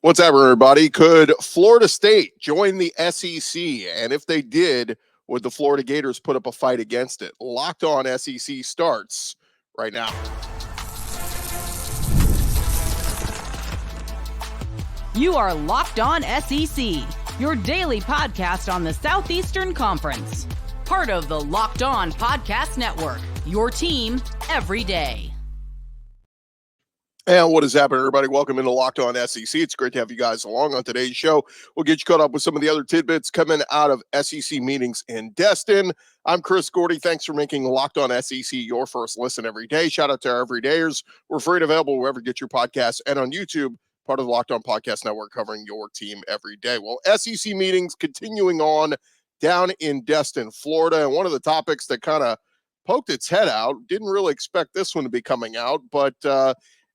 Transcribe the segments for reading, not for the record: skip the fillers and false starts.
What's up, everybody? Could Florida State join the SEC? And if they did, would the Florida Gators put up a fight against it? Locked On SEC starts right now. You are Locked On SEC, your daily podcast on the Southeastern Conference. Part of the Locked On Podcast Network, your team every day. And what is happening, everybody? Welcome into Locked On SEC. It's great to have you guys along on today's show. We'll get you caught up with some of the other tidbits coming out of SEC meetings in Destin. I'm Chris Gordy. Thanks for making Locked On SEC your first listen every day. Shout out to our everydayers. We're free and available wherever you get your podcasts and on YouTube, part of the Locked On Podcast Network, covering your team every day. Well, SEC meetings continuing on down in Destin, Florida. And one of the topics that kind of poked its head out, didn't really expect this one to be coming out, but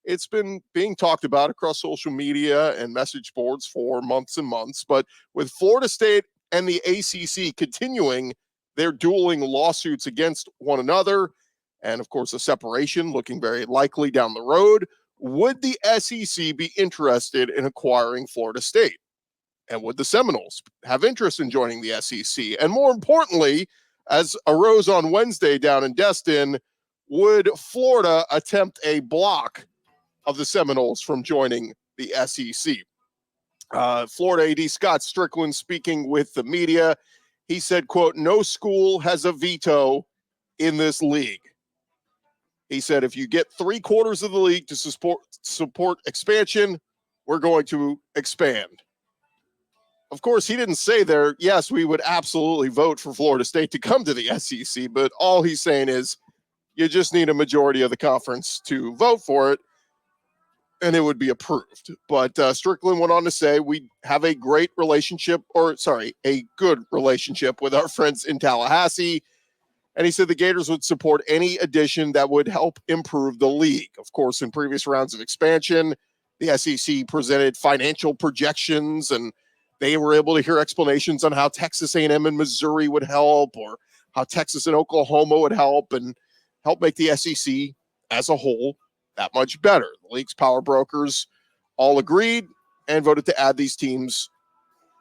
it's been being talked about across social media and message boards for months and months. But with Florida State and the ACC continuing their dueling lawsuits against one another, and of course a separation looking very likely down the road, would the SEC be interested in acquiring Florida State? And would the Seminoles have interest in joining the SEC? And more importantly, as arose on Wednesday down in Destin, would Florida attempt a block of the Seminoles from joining the SEC? Florida AD Scott Stricklin speaking with the media. He said, quote, "No school has a veto in this league." He said, if you get 3/4 of the league to support expansion, we're going to expand. Of course, he didn't say there, yes, we would absolutely vote for Florida State to come to the SEC, but all he's saying is you just need a majority of the conference to vote for it, and it would be approved. But Stricklin went on to say we have a good relationship with our friends in Tallahassee. And he said the Gators would support any addition that would help improve the league. Of course, in previous rounds of expansion, the SEC presented financial projections, and they were able to hear explanations on how Texas A&M and Missouri would help, or how Texas and Oklahoma would help, and help make the SEC as a whole that much better. The league's power brokers all agreed and voted to add these teams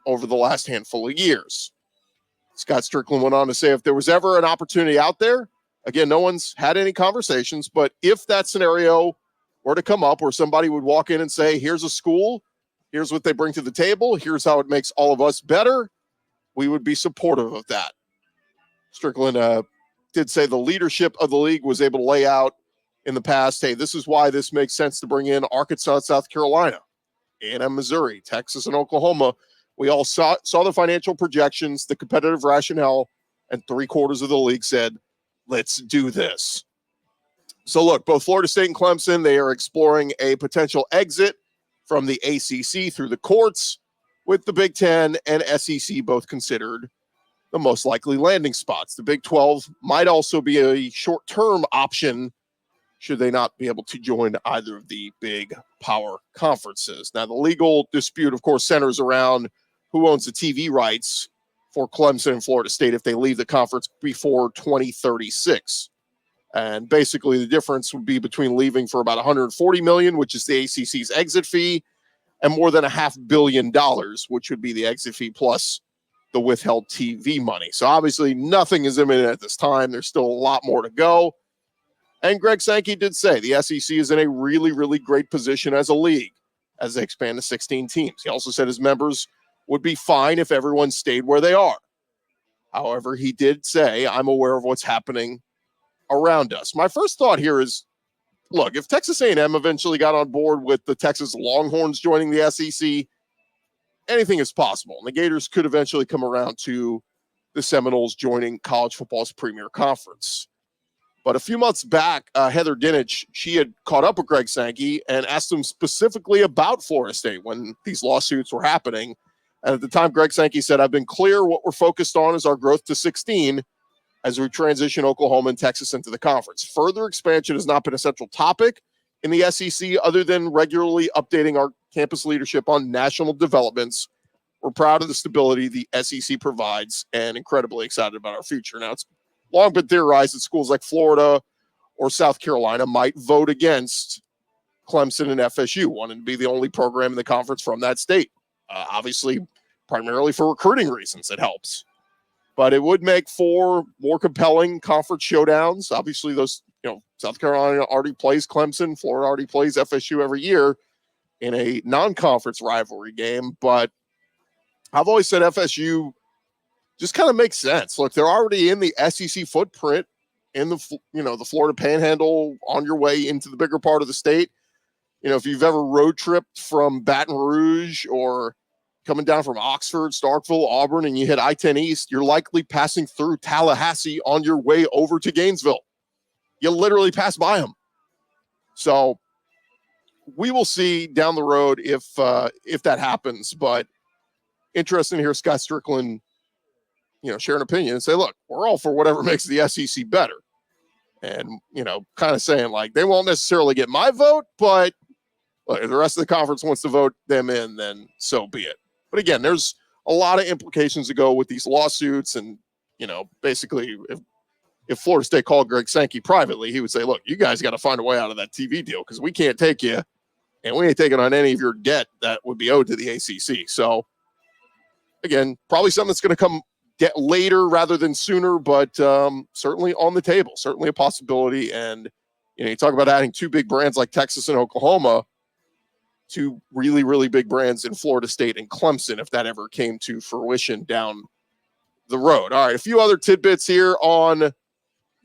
over the last handful of years. Scott Stricklin went on to say if there was ever an opportunity out there, again, no one's had any conversations, but if that scenario were to come up where somebody would walk in and say, here's a school, here's what they bring to the table, here's how it makes all of us better, we would be supportive of that. Stricklin did say the leadership of the league was able to lay out in the past, hey, this is why this makes sense to bring in Arkansas, South Carolina, A&M, Missouri, Texas, and Oklahoma. We all saw the financial projections, the competitive rationale, and 3/4 of the league said, let's do this. So look, both Florida State and Clemson, they are exploring a potential exit from the ACC through the courts, with the Big Ten and SEC both considered the most likely landing spots. The Big 12 might also be a short-term option should they not be able to join either of the big power conferences. Now, the legal dispute, of course, centers around who owns the TV rights for Clemson and Florida State if they leave the conference before 2036. And basically, the difference would be between leaving for about $140 million, which is the ACC's exit fee, and more than $500 million, which would be the exit fee plus the withheld TV money. So obviously, nothing is imminent at this time. There's still a lot more to go. And Greg Sankey did say the SEC is in a really, really great position as a league as they expand to 16 teams. He also said his members would be fine if everyone stayed where they are. However, he did say, I'm aware of what's happening around us. My first thought here is, look, if Texas A&M eventually got on board with the Texas Longhorns joining the SEC, anything is possible. And the Gators could eventually come around to the Seminoles joining college football's premier conference. But a few months back, Heather Dinich, she had caught up with Greg Sankey and asked him specifically about Florida State when these lawsuits were happening. And at the time, Greg Sankey said, I've been clear what we're focused on is our growth to 16 as we transition Oklahoma and Texas into the conference. Further expansion has not been a central topic in the SEC other than regularly updating our campus leadership on national developments. We're proud of the stability the SEC provides and incredibly excited about our future. Now, it's long been theorized that schools like Florida or South Carolina might vote against Clemson and FSU, wanting to be the only program in the conference from that state. Obviously, primarily for recruiting reasons, it helps. But it would make for more compelling conference showdowns. Obviously, those, South Carolina already plays Clemson. Florida already plays FSU every year in a non-conference rivalry game. But I've always said FSU just kind of makes sense. Look, they're already in the SEC footprint in the Florida Panhandle on your way into the bigger part of the state. If you've ever road tripped from Baton Rouge or coming down from Oxford, Starkville, Auburn, and you hit I-10 East, you're likely passing through Tallahassee on your way over to Gainesville. You literally pass by them. So we will see down the road if that happens. But interesting to hear Scott Stricklin, share an opinion and say, look, we're all for whatever makes the SEC better. And, kind of saying like, they won't necessarily get my vote, but look, if the rest of the conference wants to vote them in, then so be it. But again, there's a lot of implications to go with these lawsuits. And, basically, if Florida State called Greg Sankey privately, he would say, look, you guys got to find a way out of that TV deal because we can't take you, and we ain't taking on any of your debt that would be owed to the ACC. So, again, probably something that's going to come later rather than sooner, but certainly on the table, certainly a possibility. And, you talk about adding two big brands like Texas and Oklahoma, two really, really big brands in Florida State and Clemson, if that ever came to fruition down the road. All right, a few other tidbits here on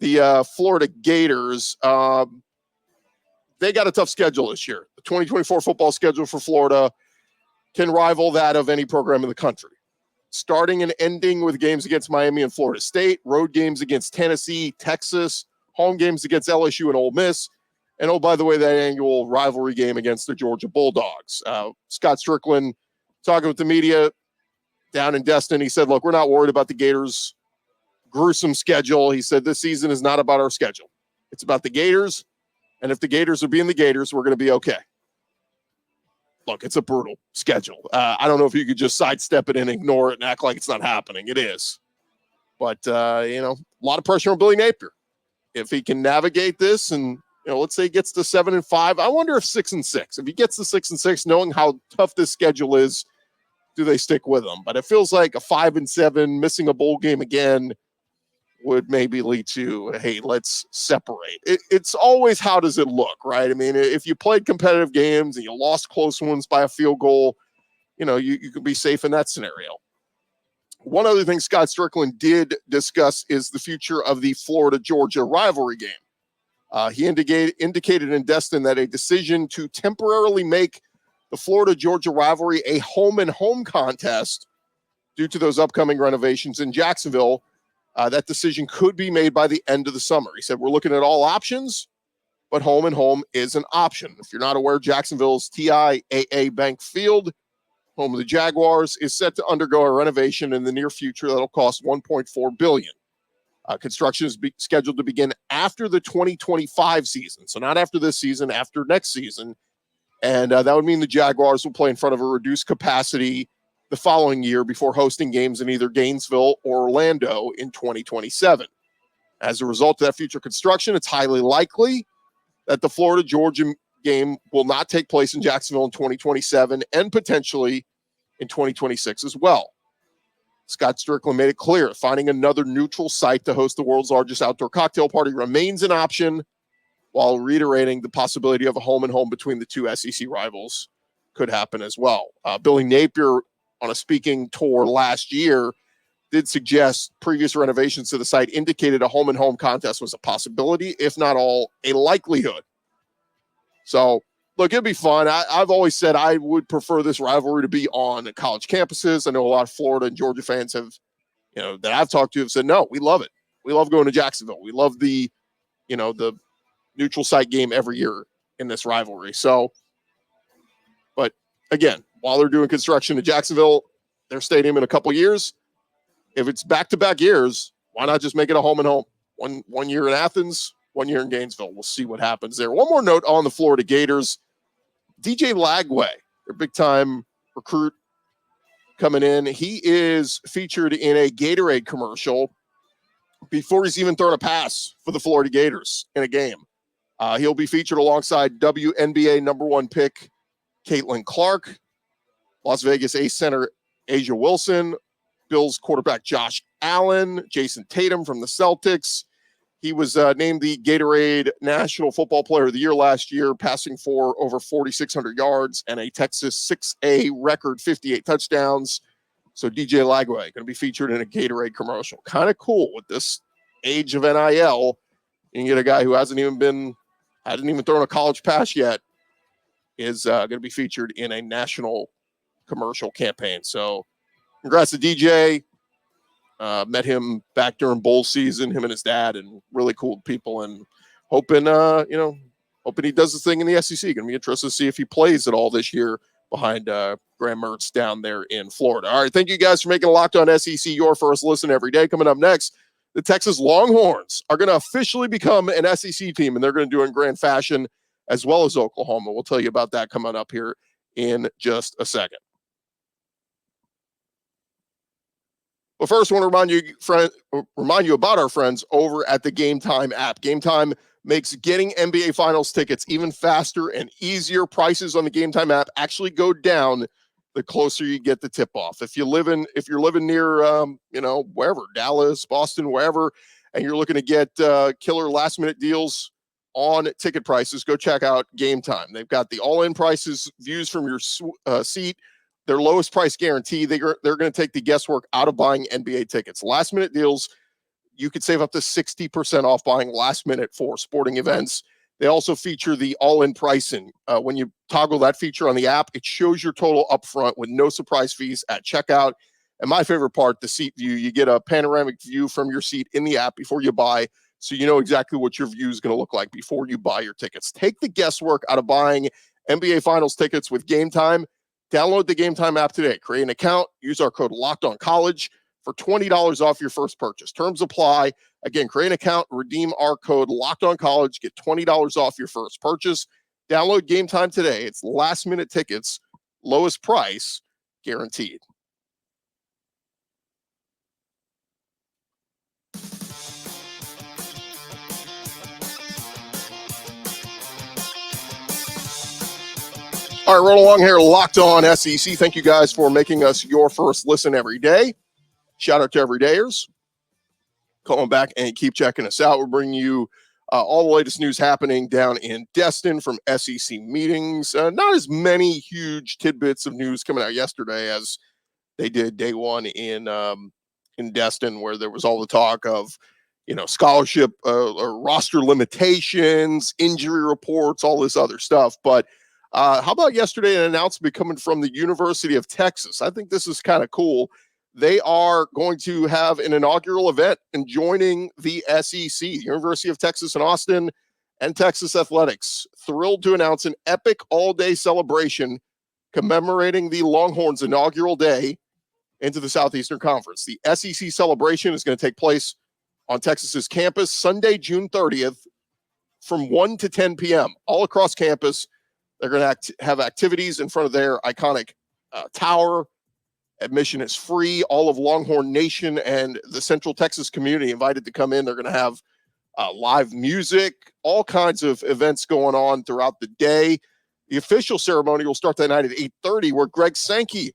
the Florida Gators. They got a tough schedule this year. The 2024 football schedule for Florida can rival that of any program in the country. Starting and ending with games against Miami and Florida State, road games against Tennessee, Texas, home games against LSU and Ole Miss, and oh, by the way, that annual rivalry game against the Georgia Bulldogs. Scott Stricklin, talking with the media down in Destin, he said, look, we're not worried about the Gators' gruesome schedule. He said, this season is not about our schedule. It's about the Gators, and if the Gators are being the Gators, we're going to be okay. Look, it's a brutal schedule. I don't know if you could just sidestep it and ignore it and act like it's not happening. It is. But, a lot of pressure on Billy Napier. If he can navigate this and, let's say he gets to 7-5, I wonder if 6-6. If he gets to 6-6, knowing how tough this schedule is, do they stick with him? But it feels like a 5-7, missing a bowl game again, would maybe lead to, hey, let's separate. It's always how does it look, right? I mean, if you played competitive games and you lost close ones by a field goal, you could be safe in that scenario. One other thing Scott Stricklin did discuss is the future of the Florida-Georgia rivalry game. He indicated in Destin that a decision to temporarily make the Florida-Georgia rivalry a home-and-home contest due to those upcoming renovations in Jacksonville, that decision could be made by the end of the summer. He said, we're looking at all options, but home and home is an option. If you're not aware, Jacksonville's TIAA Bank Field, home of the Jaguars, is set to undergo a renovation in the near future that'll cost $1.4 billion. Construction is scheduled to begin after the 2025 season. So not after this season, after next season. And that would mean the Jaguars will play in front of a reduced capacity the following year before hosting games in either Gainesville or Orlando in 2027. As a result of that future construction, it's highly likely that the Florida-Georgia game will not take place in Jacksonville in 2027 and potentially in 2026 as well. Scott Stricklin made it clear finding another neutral site to host the world's largest outdoor cocktail party remains an option, while reiterating the possibility of a home-and-home between the two SEC rivals could happen as well. Billy Napier, on a speaking tour last year, did suggest previous renovations to the site indicated a home-and-home contest was a possibility, if not all, a likelihood. So, look, it'd be fun. I've always said I would prefer this rivalry to be on college campuses. I know a lot of Florida and Georgia fans have, that I've talked to have said, no, we love it. We love going to Jacksonville. We love the neutral site game every year in this rivalry. So, but again, while they're doing construction in Jacksonville, their stadium in a couple years, if it's back-to-back years, why not just make it a home and home? One year in Athens, 1 year in Gainesville. We'll see what happens there. One more note on the Florida Gators. DJ Lagway, their big-time recruit coming in, he is featured in a Gatorade commercial before he's even thrown a pass for the Florida Gators in a game. He'll be featured alongside WNBA number 1 pick Caitlin Clark, Las Vegas ace center Asia Wilson, Bills quarterback Josh Allen, Jason Tatum from the Celtics. He was named the Gatorade National Football Player of the Year last year, passing for over 4,600 yards and a Texas 6A record 58 touchdowns. So DJ Lagway going to be featured in a Gatorade commercial. Kind of cool with this age of NIL. You can get a guy who hasn't even thrown a college pass yet is going to be featured in a national commercial campaign. So congrats to DJ. Met him back during bowl season, him and his dad, and really cool people, and hoping he does his thing in the SEC. Going to be interested to see if he plays at all this year behind Graham Mertz down there in Florida. All right, thank you guys for making Locked On SEC your first listen every day. Coming up next, the Texas Longhorns are going to officially become an SEC team, and they're going to do it in grand fashion, as well as Oklahoma. We'll tell you about that coming up here in just a second. But first, I want to remind you about our friends over at the Game Time app. Game Time makes getting NBA Finals tickets even faster and easier. Prices on the Game Time app actually go down the closer you get the tip-off. If you're living near, wherever, Dallas, Boston, wherever, and you're looking to get killer last-minute deals on ticket prices, go check out Game Time. They've got the all-in prices, views from your seat, their lowest price guarantee. They're going to take the guesswork out of buying NBA tickets. Last minute deals, you could save up to 60% off buying last minute for sporting events. They also feature the all-in pricing. When you toggle that feature on the app, it shows your total upfront with no surprise fees at checkout. And my favorite part, the seat view, you get a panoramic view from your seat in the app before you buy, so you know exactly what your view is going to look like before you buy your tickets. Take the guesswork out of buying NBA Finals tickets with Game Time. Download the Game Time app today. Create an account. Use our code LOCKEDONCollege for $20 off your first purchase. Terms apply. Again, create an account. Redeem our code LOCKEDONCollege. Get $20 off your first purchase. Download Game Time today. It's last-minute tickets. Lowest price guaranteed. All right, roll along here, Locked On SEC. Thank you guys for making us your first listen every day. Shout out to everydayers. Calling back and keep checking us out. We're bringing you all the latest news happening down in Destin from SEC meetings. Not as many huge tidbits of news coming out yesterday as they did day one in Destin, where there was all the talk of, scholarship or roster limitations, injury reports, all this other stuff. But how about yesterday, an announcement coming from the University of Texas? I think this is kind of cool. They are going to have an inaugural event and joining the SEC, University of Texas in Austin, and Texas Athletics. Thrilled to announce an epic all-day celebration commemorating the Longhorns' inaugural day into the Southeastern Conference. The SEC celebration is going to take place on Texas's campus Sunday, June 30th from 1 to 10 p.m. all across campus. They're going to have activities in front of their iconic tower. Admission is free. All of Longhorn Nation and the Central Texas community invited to come in. They're going to have live music, all kinds of events going on throughout the day. The official ceremony will start that night at 8:30, where Greg Sankey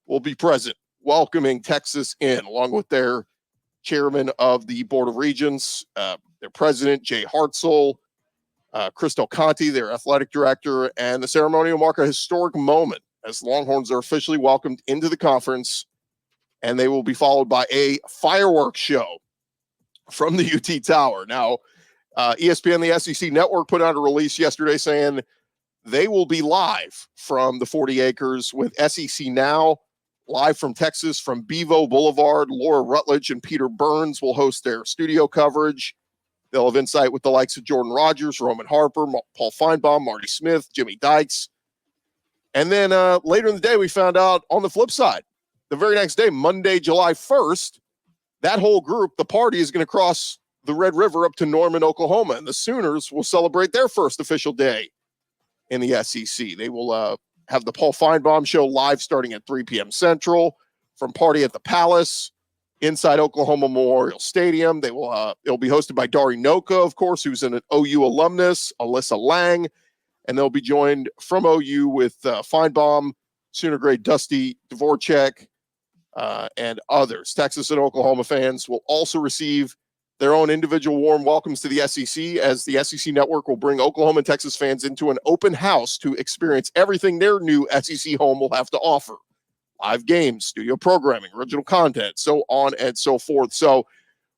will be present, welcoming Texas in, along with their chairman of the Board of Regents, their president, Jay Hartzell, Crystal Conti, their athletic director, and the ceremony will mark a historic moment as Longhorns are officially welcomed into the conference, and they will be followed by a fireworks show from the UT Tower. Now, ESPN, the SEC Network, put out a release yesterday saying they will be live from the 40 acres with SEC Now, live from Texas, from Bevo Boulevard. Laura Rutledge and Peter Burns will host their studio coverage. They'll have insight with the likes of Jordan Rogers, Roman Harper, Paul Feinbaum, Marty Smith, Jimmy Dykes. And then later in the day, we found out on the flip side, the very next day, Monday, July 1st, that whole group, the party, is going to cross the Red River up to Norman, Oklahoma, and the Sooners will celebrate their first official day in the SEC. They will have the Paul Feinbaum show live starting at 3 p.m. Central from Party at the Palace. inside Oklahoma Memorial Stadium. It'll be hosted by Dari Noka, of course, who's an OU alumnus, Alyssa Lang, and they'll be joined from OU with Feinbaum, Sooner grade Dusty Dvorak, and others. Texas and Oklahoma fans will also receive their own individual warm welcomes to the SEC, as the SEC network will bring Oklahoma and Texas fans into an open house to experience everything their new SEC home will have to offer. Live games, studio programming, original content, so on and so forth. So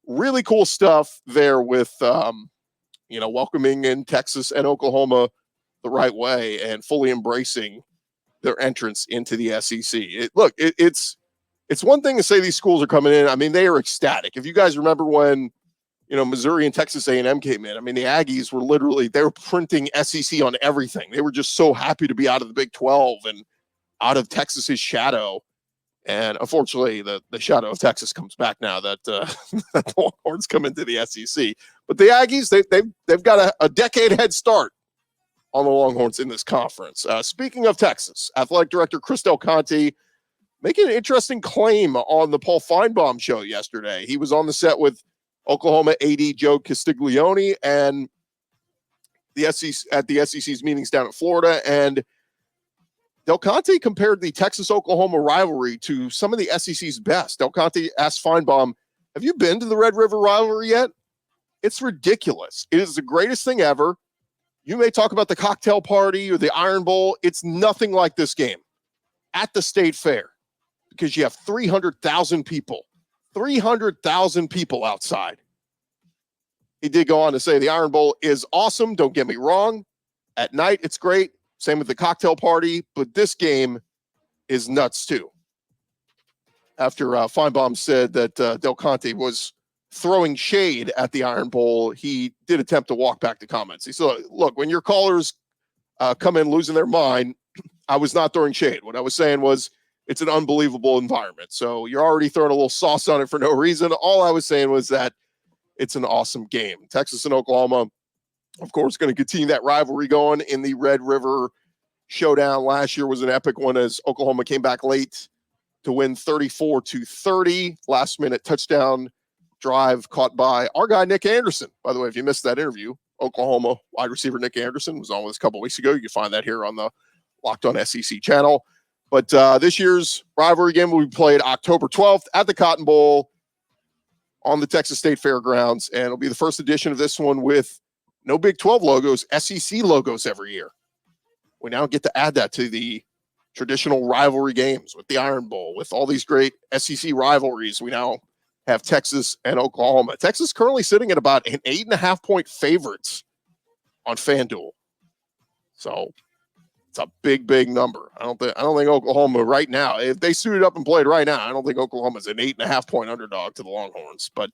really cool stuff there with, welcoming in Texas and Oklahoma the right way and fully embracing their entrance into the SEC. It's one thing to say these schools are coming in. I mean, they are ecstatic. If you guys remember when, Missouri and Texas A&M came in, I mean, the Aggies they were printing SEC on everything. They were just so happy to be out of the Big 12 and out of Texas's shadow. And unfortunately, the shadow of Texas comes back now that the Longhorns come into the SEC. But the Aggies, they've got a decade head start on the Longhorns in this conference. Speaking of Texas, athletic director Chris Del Conte making an interesting claim on the Paul Feinbaum show yesterday. He was on the set with Oklahoma AD Joe Castiglione and the SEC at the SEC's meetings down in Florida. And Del Conte compared the Texas-Oklahoma rivalry to some of the SEC's best. Del Conte asked Feinbaum, have you been to the Red River rivalry yet? It's ridiculous. It is the greatest thing ever. You may talk about the cocktail party or the Iron Bowl. It's nothing like this game at the State Fair, because you have 300,000 people. 300,000 people outside. He did go on to say the Iron Bowl is awesome. Don't get me wrong. At night, it's great. Same with the cocktail party. But this game is nuts, too. After Feinbaum said that Del Conte was throwing shade at the Iron Bowl, he did attempt to walk back the comments. He said, look, when your callers come in losing their mind, I was not throwing shade. What I was saying was, it's an unbelievable environment. So you're already throwing a little sauce on it for no reason. All I was saying was that it's an awesome game. Texas and Oklahoma, of course, going to continue that rivalry going in the Red River showdown. Last year was an epic one as Oklahoma came back late to win 34-30. Last minute touchdown drive caught by our guy, Nick Anderson. By the way, if you missed that interview, Oklahoma wide receiver Nick Anderson was on with us a couple weeks ago. You can find that here on the Locked On SEC channel. But this year's rivalry game will be played October 12th at the Cotton Bowl on the Texas State Fairgrounds. And it'll be the first edition of this one with no Big 12 logos, SEC logos every year. We now get to add that to the traditional rivalry games with the Iron Bowl, with all these great SEC rivalries. We now have Texas and Oklahoma. Texas currently sitting at about an 8.5-point favorites on FanDuel. So it's a big, big number. I don't think Oklahoma right now, if they suited up and played right now, I don't think Oklahoma's an 8.5-point underdog to the Longhorns. But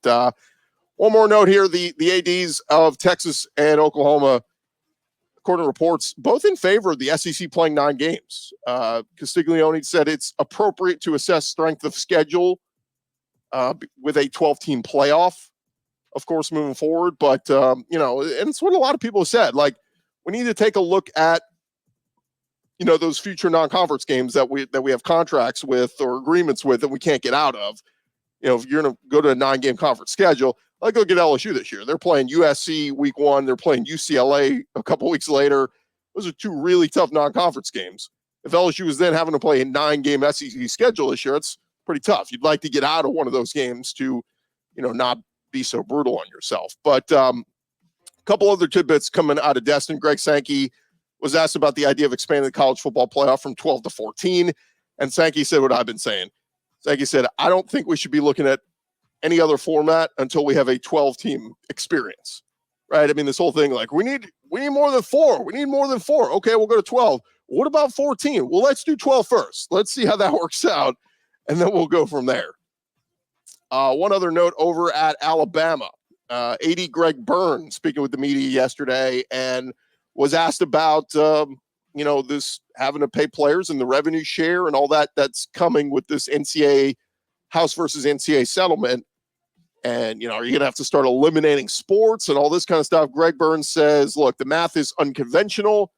one more note here, the ADs of Texas and Oklahoma, according to reports, both in favor of the SEC playing 9 games. Castiglione said it's appropriate to assess strength of schedule with a 12-team playoff, of course, moving forward. But, and it's what a lot of people have said. Like, we need to take a look at those future non-conference games that we have contracts with or agreements with that we can't get out of. If you're going to go to a 9-game conference schedule, like go get LSU this year. They're playing USC week 1. They're playing UCLA a couple weeks later. Those are 2 really tough non-conference games. If LSU is then having to play a 9-game SEC schedule this year, it's pretty tough. You'd like to get out of one of those games to, not be so brutal on yourself. But a couple other tidbits coming out of Destin. Greg Sankey was asked about the idea of expanding the college football playoff from 12 to 14. And Sankey said what I've been saying. Sankey said, I don't think we should be looking at any other format until we have a 12-team experience, right? I mean, this whole thing, like, we need more than 4. We need more than 4. Okay, we'll go to 12. What about 14? Well, let's do 12 first. Let's see how that works out, and then we'll go from there. One other note over at Alabama. AD Greg Byrne speaking with the media yesterday and was asked about, this having to pay players and the revenue share and all that's coming with this NCAA House versus NCAA settlement. And, are you going to have to start eliminating sports and all this kind of stuff? Greg Burns says, look, the math is unconventional,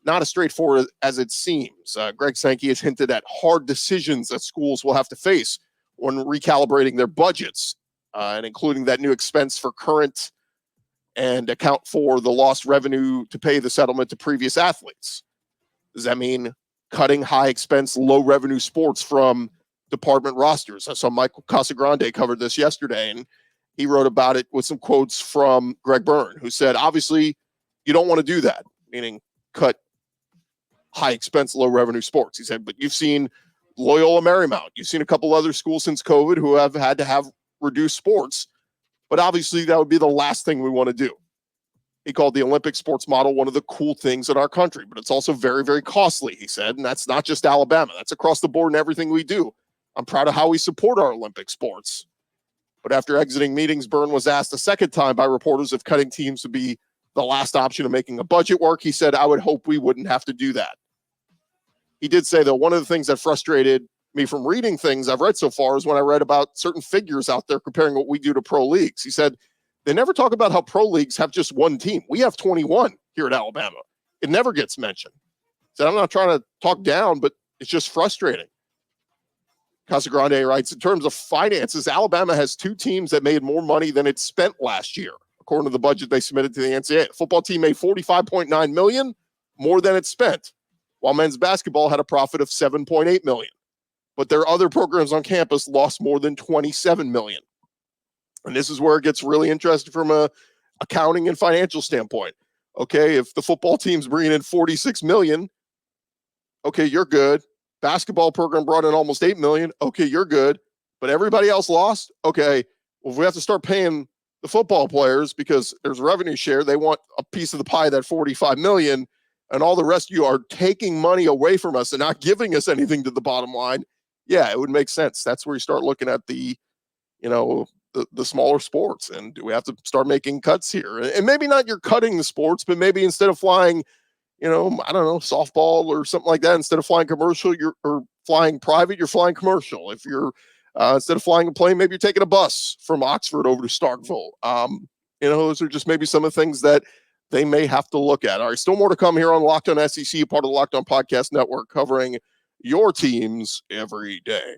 not as straightforward as it seems. Greg Sankey has hinted at hard decisions that schools will have to face when recalibrating their budgets and including that new expense for current and account for the lost revenue to pay the settlement to previous athletes. Does that mean cutting high expense, low revenue sports from department rosters? I saw Michael Casagrande covered this yesterday, and he wrote about it with some quotes from Greg Byrne, who said, obviously, you don't want to do that, meaning cut high expense, low revenue sports. He said, but you've seen Loyola Marymount. You've seen a couple other schools since COVID who have had to have reduced sports, but obviously that would be the last thing we want to do. He called the Olympic sports model one of the cool things in our country, but it's also very, very costly, he said. And that's not just Alabama. That's across the board in everything we do. I'm proud of how we support our Olympic sports. But after exiting meetings, Byrne was asked a second time by reporters if cutting teams would be the last option of making a budget work. He said, I would hope we wouldn't have to do that. He did say, though, one of the things that frustrated me from reading things I've read so far is when I read about certain figures out there comparing what we do to pro leagues. He said, they never talk about how pro leagues have just one team. We have 21 here at Alabama. It never gets mentioned. So I'm not trying to talk down, but it's just frustrating. Casagrande writes, in terms of finances, Alabama has two teams that made more money than it spent last year, according to the budget they submitted to the NCAA. The football team made $45.9 million, more than it spent, while men's basketball had a profit of $7.8 million. But their other programs on campus lost more than $27 million. And this is where it gets really interesting from a accounting and financial standpoint. Okay, if the football team's bringing in $46 million, okay, you're good. Basketball program brought in almost $8 million. Okay, you're good. But everybody else lost? Okay, well, if we have to start paying the football players because there's revenue share, they want a piece of the pie, that $45 million, and all the rest of you are taking money away from us and not giving us anything to the bottom line. Yeah, it would make sense. That's where you start looking at the smaller sports, and do we have to start making cuts here? And maybe not you're cutting the sports, but maybe instead of flying, I don't know, softball or something like that, instead of flying commercial, or flying private, you're flying commercial. If you're instead of flying a plane, maybe you're taking a bus from Oxford over to Starkville. Those are just maybe some of the things that they may have to look at. All right, still more to come here on Locked On SEC, part of the Locked On Podcast Network, covering your teams every day.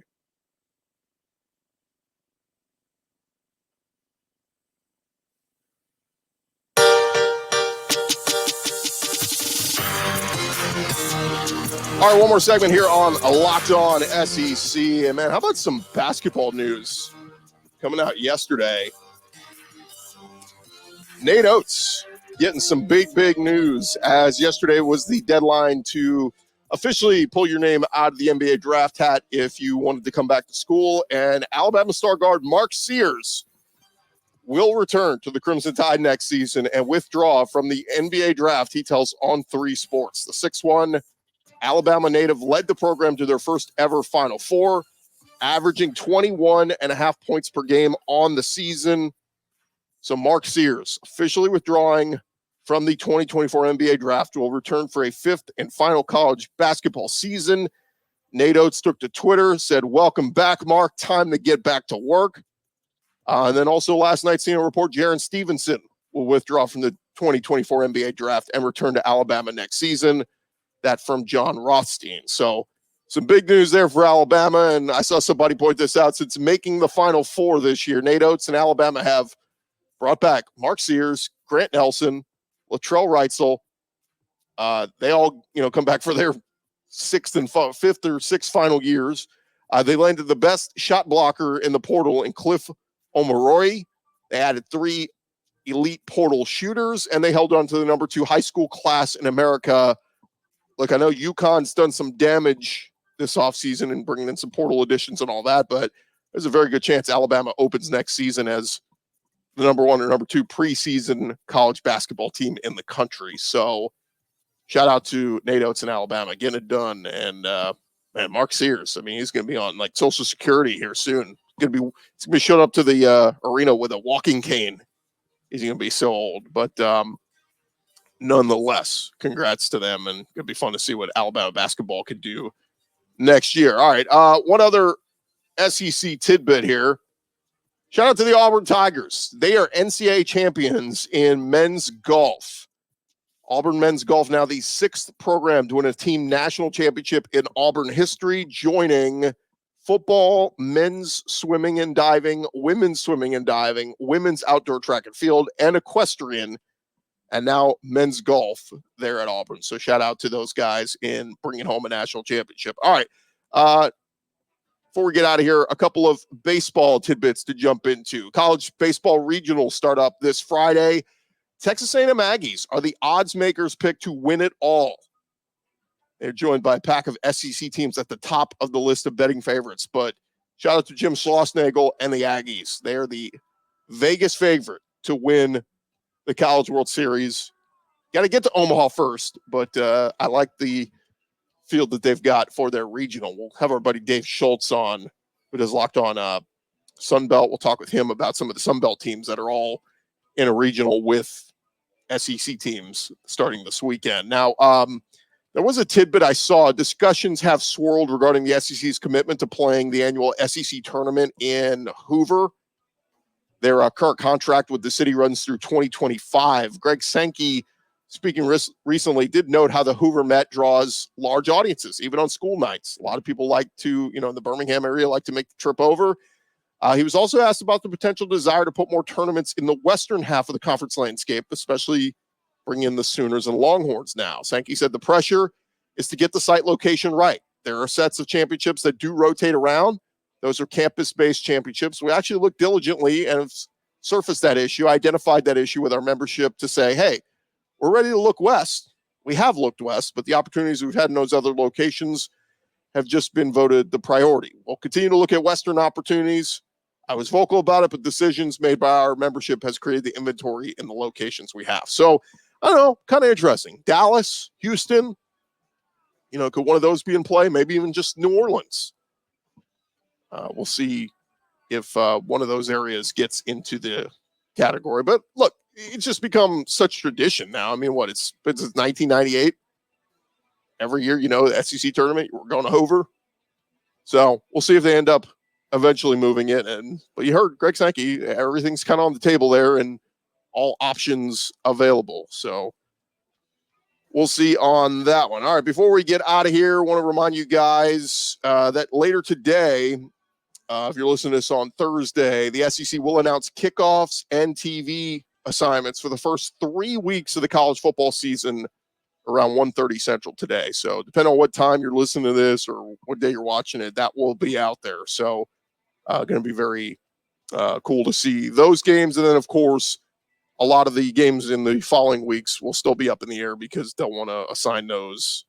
All right, one more segment here on Locked On SEC. And man, how about some basketball news coming out yesterday? Nate Oats getting some big news, as yesterday was the deadline to officially pull your name out of the NBA draft hat if you wanted to come back to school. And Alabama star guard Mark Sears will return to the Crimson Tide next season and withdraw from the NBA draft, he tells On3 Sports. The 6'1" Alabama native led the program to their first ever Final Four, averaging 21.5 points per game on the season. So Mark Sears, officially withdrawing from the 2024 NBA draft, will return for a fifth and final college basketball season. Nate Oats took to Twitter, said, welcome back, Mark. Time to get back to work. And then also last night, seen a report, Jaren Stevenson will withdraw from the 2024 NBA draft and return to Alabama next season. That from John Rothstein. So some big news there for Alabama. And I saw somebody point this out. Since making the Final Four this year, Nate Oats and Alabama have brought back Mark Sears, Grant Nelson, Latrell Wrightsell. They all, come back for their fifth or sixth final years. They landed the best shot blocker in the portal in Cliff Omoruyi. They added 3 elite portal shooters, and they held on to the number 2 high school class in America. Look, I know UConn's done some damage this offseason and bringing in some portal additions and all that, but there's a very good chance Alabama opens next season as the number 1 or number 2 preseason college basketball team in the country. So shout out to Nate Oats in Alabama getting it done. And man, Mark Sears, I mean, he's going to be on like Social Security here soon. It's going to be showing up to the arena with a walking cane. He's going to be so old, but nonetheless, congrats to them, and it'll be fun to see what Alabama basketball could do next year. All right, one other SEC tidbit here. Shout out to the Auburn Tigers. They are NCAA champions in men's golf. Auburn men's golf now the 6th program to win a team national championship in Auburn history, joining football, men's swimming and diving, women's swimming and diving, women's outdoor track and field, and equestrian, and now men's golf there at Auburn. So shout out to those guys in bringing home a national championship. All right. Before we get out of here, a couple of baseball tidbits to jump into. College baseball regionals start up this Friday. Texas A&M Aggies are the odds makers picked to win it all. They're joined by a pack of SEC teams at the top of the list of betting favorites. But shout out to Jim Schlossnagle and the Aggies. They are the Vegas favorite to win the College World Series. Got to get to Omaha first, but I like the field that they've got for their regional. We'll have our buddy Dave Schultz on, who does Locked On Sunbelt. We'll talk with him about some of the Sunbelt teams that are all in a regional with SEC teams starting this weekend. Now, there was a tidbit I saw. Discussions have swirled regarding the SEC's commitment to playing the annual SEC tournament in Hoover. Their current contract with the city runs through 2025. Greg Sankey, speaking recently, did note how the Hoover Met draws large audiences, even on school nights. A lot of people like to, in the Birmingham area, like to make the trip over. He was also asked about the potential desire to put more tournaments in the western half of the conference landscape, especially bring in the Sooners and Longhorns now. Sankey said the pressure is to get the site location right. There are sets of championships that do rotate around. Those are campus-based championships. We actually looked diligently and have surfaced that issue, identified that issue with our membership to say, hey, we're ready to look west. We have looked west, but the opportunities we've had in those other locations have just been voted the priority. We'll continue to look at western opportunities. I was vocal about it, but decisions made by our membership has created the inventory in the locations we have. So, I don't know, kind of interesting. Dallas, Houston, could one of those be in play? Maybe even just New Orleans. We'll see if one of those areas gets into the category. But look, it's just become such tradition now. I mean, it's since 1998. Every year, the SEC tournament, we're going to Hoover. So we'll see if they end up eventually moving it. But you heard Greg Sankey, everything's kind of on the table there and all options available. So we'll see on that one. All right, before we get out of here, I want to remind you guys that later today, if you're listening to this on Thursday, the SEC will announce kickoffs and TV assignments for the first 3 weeks of the college football season around 1:30 Central today. So depending on what time you're listening to this or what day you're watching it, that will be out there. So going to be very cool to see those games. And then, of course, a lot of the games in the following weeks will still be up in the air because they'll want to assign those,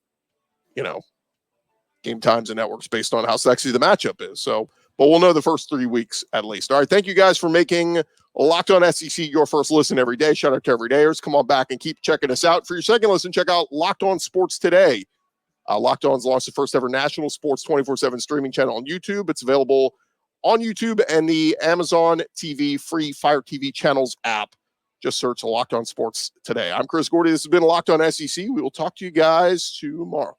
game times and networks based on how sexy the matchup is. So, but we'll know the first 3 weeks at least. All right. Thank you guys for making Locked On SEC your first listen every day. Shout out to everydayers. Come on back and keep checking us out. For your second listen, check out Locked On Sports Today. Locked On's launched the first ever national sports 24/7 streaming channel on YouTube. It's available on YouTube and the Amazon TV free Fire TV channels app. Just search Locked On Sports Today. I'm Chris Gordy. This has been Locked On SEC. We will talk to you guys tomorrow.